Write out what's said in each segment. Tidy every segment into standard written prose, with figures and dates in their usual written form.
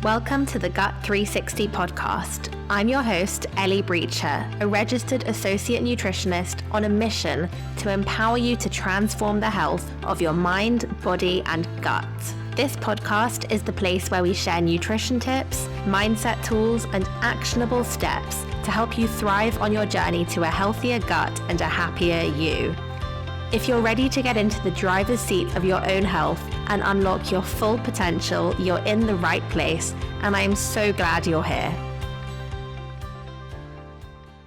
Welcome to the Gut 360 podcast. I'm your host, Eli Brecher, a Registered Associate Nutritionist on a mission to empower you to transform the health of your mind, body, and gut. This podcast is the place where we share nutrition tips, mindset tools, and actionable steps to help you thrive on your journey to a healthier gut and a happier you. If you're ready to get into the driver's seat of your own health and unlock your full potential, you're in the right place, and I am so glad you're here.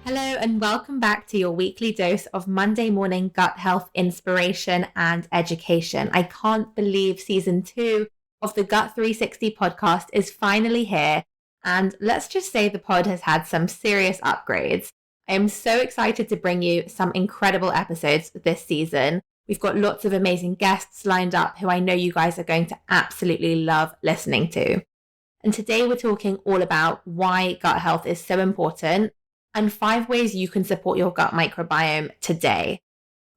Hello, and welcome back to your weekly dose of Monday morning gut health inspiration and education. I can't believe season 2 of the Gut 360 podcast is finally here, and let's just say the pod has had some serious upgrades. I am so excited to bring you some incredible episodes this season. We've got lots of amazing guests lined up who I know you guys are going to absolutely love listening to. And today we're talking all about why gut health is so important and 5 ways you can support your gut microbiome today.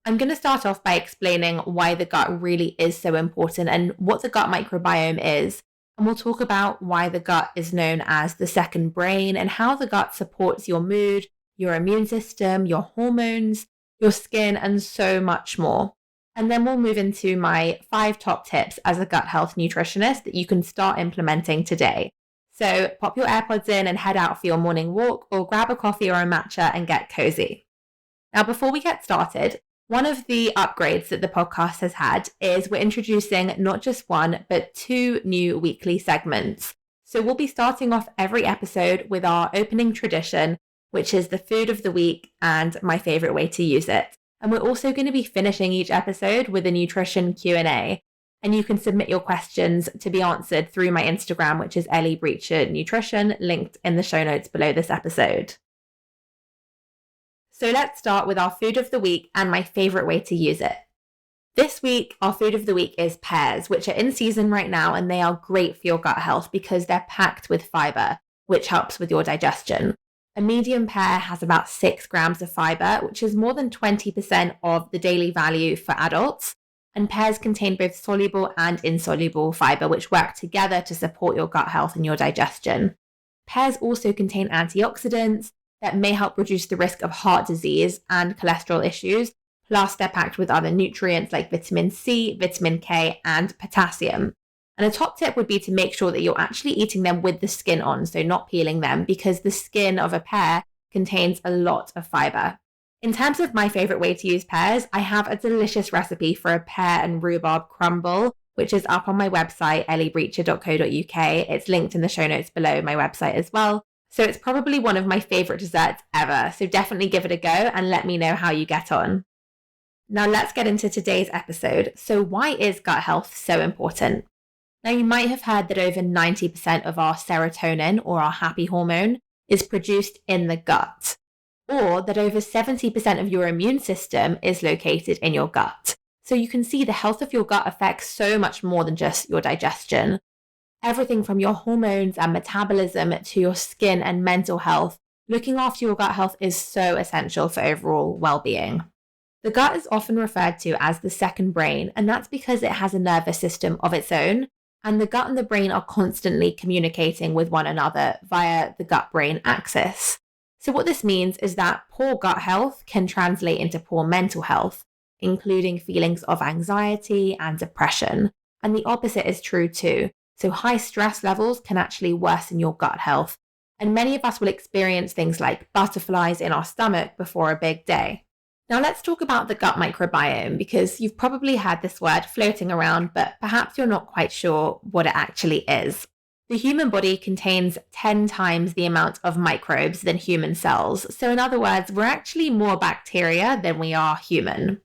I'm going to start off by explaining why the gut really is so important and what the gut microbiome is. And we'll talk about why the gut is known as the second brain and how the gut supports your mood, your immune system, your hormones, your skin, and so much more. And then we'll move into my 5 top tips as a gut health nutritionist that you can start implementing today. So pop your AirPods in and head out for your morning walk, or grab a coffee or a matcha and get cozy. Now, before we get started, one of the upgrades that the podcast has had is we're introducing not just 1, but 2 new weekly segments. So we'll be starting off every episode with our opening tradition, which is the food of the week and my favorite way to use it. And we're also going to be finishing each episode with a nutrition Q&A. And you can submit your questions to be answered through my Instagram, which is Eli Brecher Nutrition, linked in the show notes below this episode. So let's start with our food of the week and my favorite way to use it. This week, our food of the week is pears, which are in season right now, and they are great for your gut health because they're packed with fibre, which helps with your digestion. A medium pear has about 6 grams of fibre, which is more than 20% of the daily value for adults. And pears contain both soluble and insoluble fibre, which work together to support your gut health and your digestion. Pears also contain antioxidants that may help reduce the risk of heart disease and cholesterol issues. Plus, they're packed with other nutrients like vitamin C, vitamin K, and potassium. And a top tip would be to make sure that you're actually eating them with the skin on, so not peeling them, because the skin of a pear contains a lot of fibre. In terms of my favourite way to use pears, I have a delicious recipe for a pear and rhubarb crumble, which is up on my website, elibrecher.co.uk. It's linked in the show notes below my website as well. So it's probably one of my favourite desserts ever, so definitely give it a go and let me know how you get on. Now let's get into today's episode. So why is gut health so important? Now, you might have heard that over 90% of our serotonin, or our happy hormone, is produced in the gut, or that over 70% of your immune system is located in your gut. So you can see the health of your gut affects so much more than just your digestion. Everything from your hormones and metabolism to your skin and mental health, looking after your gut health is so essential for overall well-being. The gut is often referred to as the second brain, and that's because it has a nervous system of its own. And the gut and the brain are constantly communicating with one another via the gut-brain axis. So what this means is that poor gut health can translate into poor mental health, including feelings of anxiety and depression. And the opposite is true too. So high stress levels can actually worsen your gut health. And many of us will experience things like butterflies in our stomach before a big day. Now let's talk about the gut microbiome, because you've probably had this word floating around, but perhaps you're not quite sure what it actually is. The human body contains 10 times the amount of microbes than human cells. So in other words, we're actually more bacteria than we are human.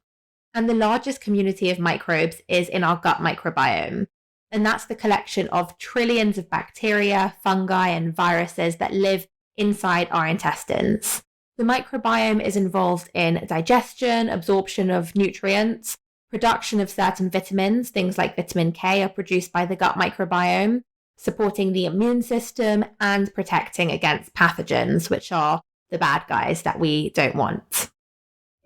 And the largest community of microbes is in our gut microbiome. And that's the collection of trillions of bacteria, fungi, and viruses that live inside our intestines. The microbiome is involved in digestion, absorption of nutrients, production of certain vitamins. Things like vitamin K are produced by the gut microbiome, supporting the immune system and protecting against pathogens, which are the bad guys that we don't want.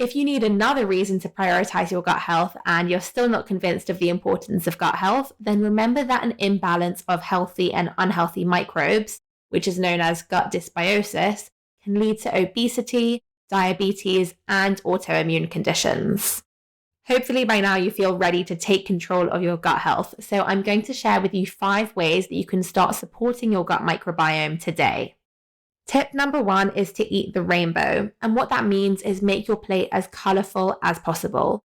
If you need another reason to prioritize your gut health and you're still not convinced of the importance of gut health, then remember that an imbalance of healthy and unhealthy microbes, which is known as gut dysbiosis, can lead to obesity, diabetes, and autoimmune conditions. Hopefully by now you feel ready to take control of your gut health. So I'm going to share with you 5 ways that you can start supporting your gut microbiome today. Tip number 1 is to eat the rainbow. And what that means is make your plate as colorful as possible.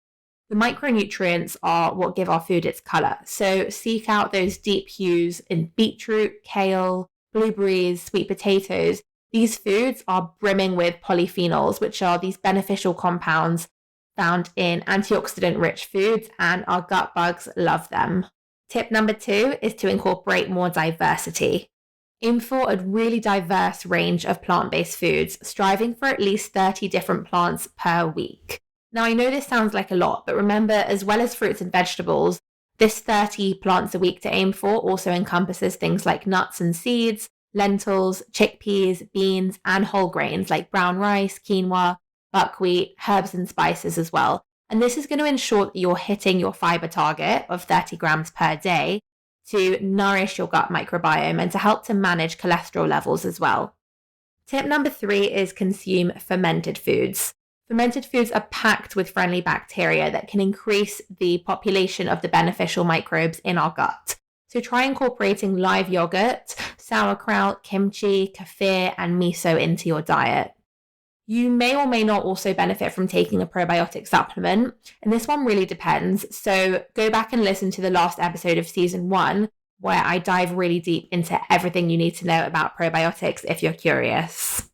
The micronutrients are what give our food its color. So seek out those deep hues in beetroot, kale, blueberries, sweet potatoes. These foods are brimming with polyphenols, which are these beneficial compounds found in antioxidant-rich foods, and our gut bugs love them. Tip number 2 is to incorporate more diversity. Aim for a really diverse range of plant-based foods, striving for at least 30 different plants per week. Now, I know this sounds like a lot, but remember, as well as fruits and vegetables, this 30 plants a week to aim for also encompasses things like nuts and seeds, lentils, chickpeas, beans, and whole grains like brown rice, quinoa, buckwheat, herbs and spices as well. And this is going to ensure that you're hitting your fibre target of 30 grams per day to nourish your gut microbiome and to help to manage cholesterol levels as well. Tip number 3 is consume fermented foods. Fermented foods are packed with friendly bacteria that can increase the population of the beneficial microbes in our gut. So try incorporating live yogurt, sauerkraut, kimchi, kefir, and miso into your diet. You may or may not also benefit from taking a probiotic supplement, and this one really depends. So go back and listen to the last episode of season 1, where I dive really deep into everything you need to know about probiotics if you're curious.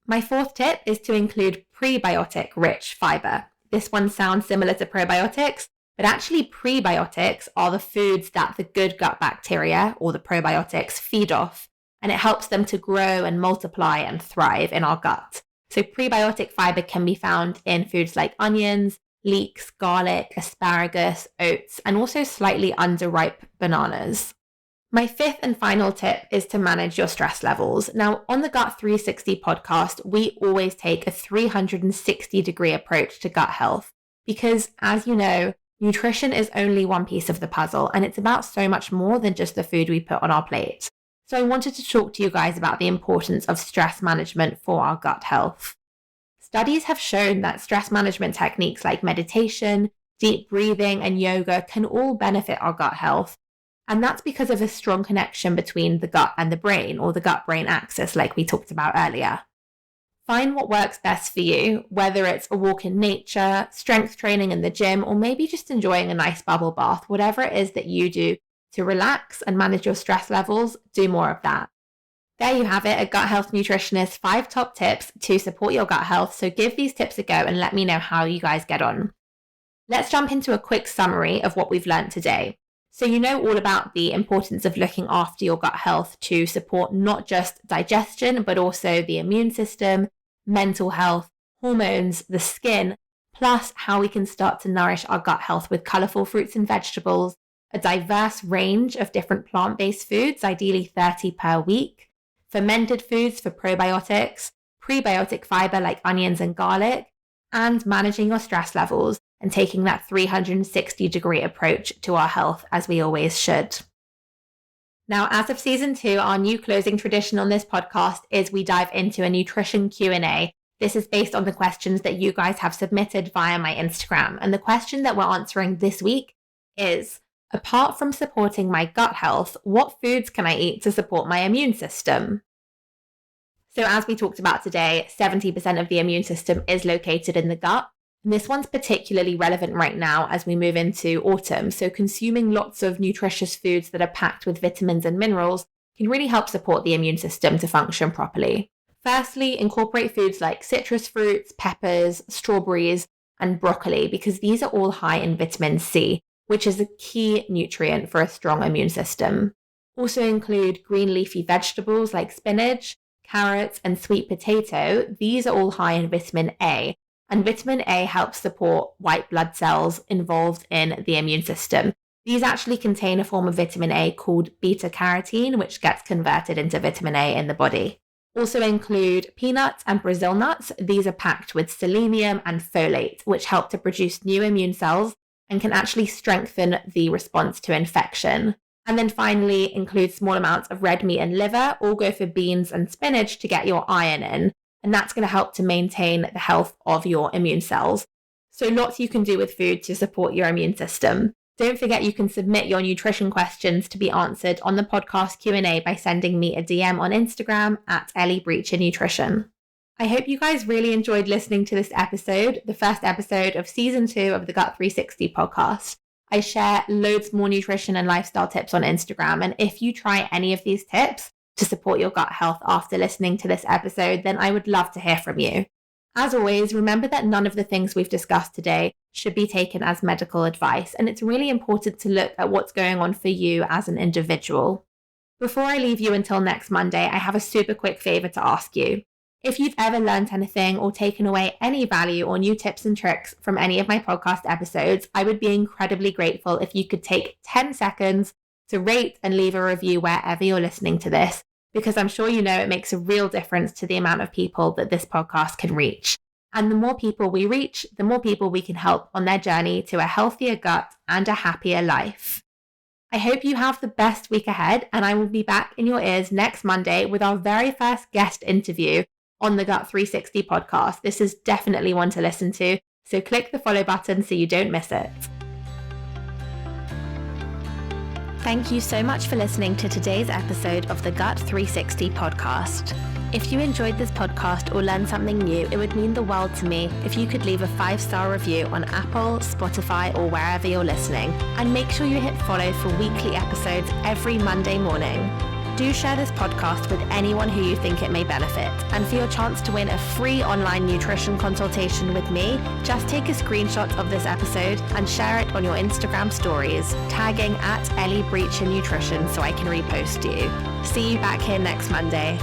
My 4th tip is to include prebiotic-rich fibre. This one sounds similar to probiotics, but actually prebiotics are the foods that the good gut bacteria, or the probiotics, feed off, and it helps them to grow and multiply and thrive in our gut. So prebiotic fiber can be found in foods like onions, leeks, garlic, asparagus, oats, and also slightly underripe bananas. My 5th and final tip is to manage your stress levels. Now, on the Gut 360 podcast, we always take a 360-degree approach to gut health because, as you know, nutrition is only one piece of the puzzle, and it's about so much more than just the food we put on our plate. So I wanted to talk to you guys about the importance of stress management for our gut health. Studies have shown that stress management techniques like meditation, deep breathing, and yoga can all benefit our gut health. And that's because of a strong connection between the gut and the brain, or the gut-brain axis, like we talked about earlier. Find what works best for you, whether it's a walk in nature, strength training in the gym, or maybe just enjoying a nice bubble bath. Whatever it is that you do to relax and manage your stress levels, do more of that. There you have it, a gut health nutritionist, 5 top tips to support your gut health. So give these tips a go and let me know how you guys get on. Let's jump into a quick summary of what we've learned today. So you know all about the importance of looking after your gut health to support not just digestion, but also the immune system, mental health, hormones, the skin, plus how we can start to nourish our gut health with colorful fruits and vegetables, a diverse range of different plant-based foods, ideally 30 per week, fermented foods for probiotics, prebiotic fiber like onions and garlic, and managing your stress levels and taking that 360-degree approach to our health as we always should. Now, as of season 2, our new closing tradition on this podcast is we dive into a nutrition Q&A. This is based on the questions that you guys have submitted via my Instagram. And the question that we're answering this week is, apart from supporting my gut health, what foods can I eat to support my immune system? So as we talked about today, 70% of the immune system is located in the gut. And this one's particularly relevant right now as we move into autumn. So consuming lots of nutritious foods that are packed with vitamins and minerals can really help support the immune system to function properly. Firstly, incorporate foods like citrus fruits, peppers, strawberries, and broccoli, because these are all high in vitamin C, which is a key nutrient for a strong immune system. Also include green leafy vegetables like spinach, carrots, and sweet potato. These are all high in vitamin A, and vitamin A helps support white blood cells involved in the immune system. These actually contain a form of vitamin A called beta-carotene, which gets converted into vitamin A in the body. also include peanuts and Brazil nuts. These are packed with selenium and folate, which help to produce new immune cells and can actually strengthen the response to infection. And then finally, include small amounts of red meat and liver, or go for beans and spinach to get your iron in. And that's going to help to maintain the health of your immune cells. So lots you can do with food to support your immune system. Don't forget you can submit your nutrition questions to be answered on the podcast Q&A by sending me a DM on Instagram at Eli Brecher Nutrition. I hope you guys really enjoyed listening to this episode, the first episode of season 2 of the Gut 360 podcast. I share loads more nutrition and lifestyle tips on Instagram, and if you try any of these tips to support your gut health after listening to this episode, then I would love to hear from you. As always, remember that none of the things we've discussed today should be taken as medical advice, and it's really important to look at what's going on for you as an individual. Before I leave you until next Monday, I have a super quick favor to ask you. If you've ever learned anything or taken away any value or new tips and tricks from any of my podcast episodes, I would be incredibly grateful if you could take 10 seconds to rate and leave a review wherever you're listening to this, because I'm sure you know it makes a real difference to the amount of people that this podcast can reach. And the more people we reach, the more people we can help on their journey to a healthier gut and a happier life. I hope you have the best week ahead, and I will be back in your ears next Monday with our very first guest interview on the Gut 360 podcast. This is definitely one to listen to, so click the follow button so you don't miss it. Thank you so much for listening to today's episode of the Gut 360 podcast. If you enjoyed this podcast or learned something new, it would mean the world to me if you could leave a 5-star review on Apple, Spotify, or wherever you're listening. And make sure you hit follow for weekly episodes every Monday morning. Do share this podcast with anyone who you think it may benefit. And for your chance to win a free online nutrition consultation with me, just take a screenshot of this episode and share it on your Instagram stories, tagging at Eli Brecher Nutrition so I can repost you. See you back here next Monday.